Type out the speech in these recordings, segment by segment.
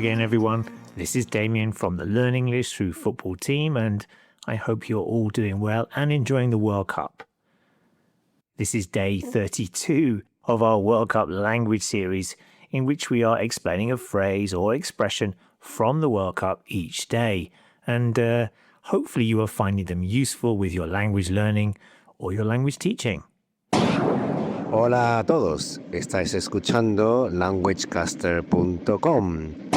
again, everyone. This is Damien from the Learn English Through Football team, and I hope you're all doing well and enjoying the World Cup. This is day 32 of our World Cup language series, in which we are explaining a phrase or expression from the World Cup each day. And hopefully you are finding them useful with your language learning or your language teaching. Hola a todos, estáis escuchando languagecaster.com.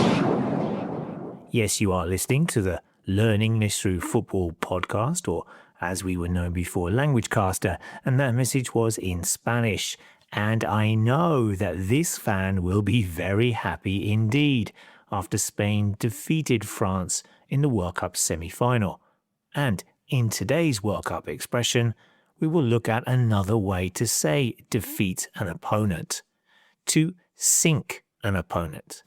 Yes, you are listening to the Learn English Through Football podcast, or as we were known before, LanguageCaster, and that message was in Spanish. And I know that this fan will be very happy indeed after Spain defeated France in the World Cup semi-final. And in today's World Cup expression, we will look at another way to say defeat an opponent, to sink an opponent.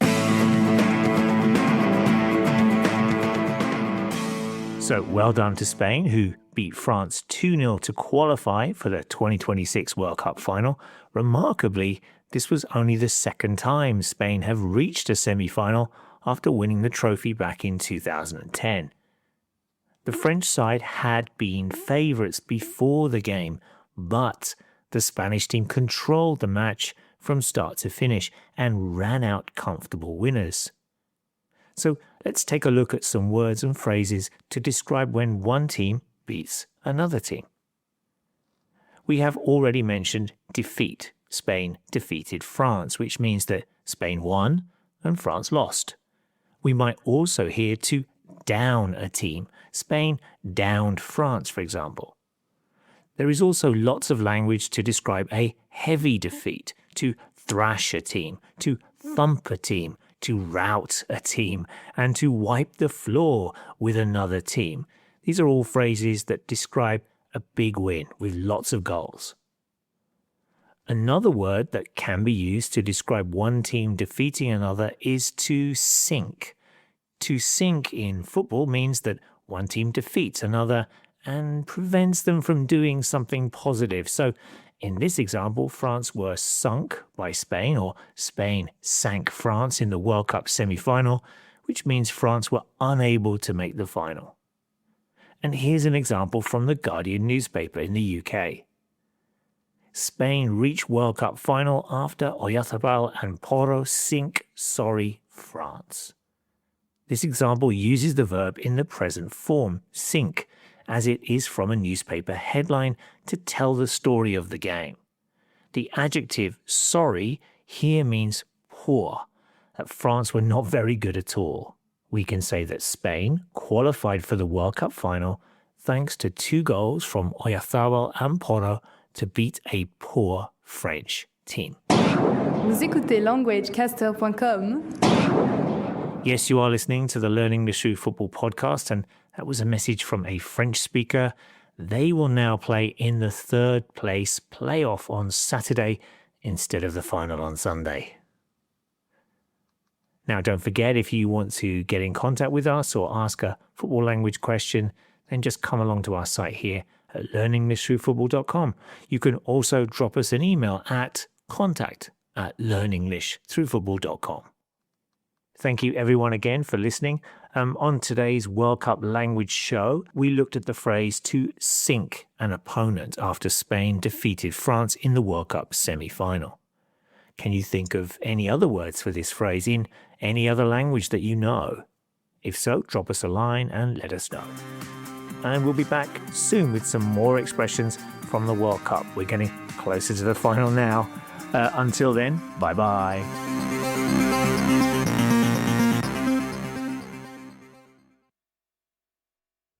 So well done to Spain, who beat France 2-0 to qualify for the 2026 World Cup final. Remarkably, this was only the second time Spain have reached a semi-final after winning the trophy back in 2010. The French side had been favourites before the game, but the Spanish team controlled the match from start to finish and ran out comfortable winners. So let's take a look at some words and phrases to describe when one team beats another team. We have already mentioned defeat. Spain defeated France, which means that Spain won and France lost. We might also hear to down a team. Spain downed France, for example. There is also lots of language to describe a heavy defeat, to thrash a team, to thump a team, to rout a team, and to wipe the floor with another team. These are all phrases that describe a big win with lots of goals. Another word that can be used to describe one team defeating another is to sink. To sink in football means that one team defeats another and prevents them from doing something positive. So in this example, France were sunk by Spain, or Spain sank France in the World Cup semi-final, which means France were unable to make the final. And here's an example from the Guardian newspaper in the UK. Spain reach World Cup final after Oyarzabal and Porro sink sorry France. This example uses the verb in the present form, sink, as it is from a newspaper headline to tell the story of the game. The adjective sorry here means poor, that France were not very good at all. We can say that Spain qualified for the World Cup final thanks to 2 goals from Oyarzabal and Porro to beat a poor French team. Vous écoutez languagecaster.com. Yes, you are listening to the Learn English Through Football podcast, and that was a message from a French speaker. They will now play in the 3rd place playoff on Saturday instead of the final on Sunday. Now, don't forget, if you want to get in contact with us or ask a football language question, then just come along to our site here at learnenglishthroughfootball.com. You can also drop us an email at contact@learnenglishthroughfootball.com. Thank you everyone again for listening. On today's World Cup language show, we looked at the phrase to sink an opponent after Spain defeated France in the World Cup semi-final. Can you think of any other words for this phrase in any other language that you know? If so, drop us a line and let us know. And we'll be back soon with some more expressions from the World Cup. We're getting closer to the final now. Until then, bye-bye.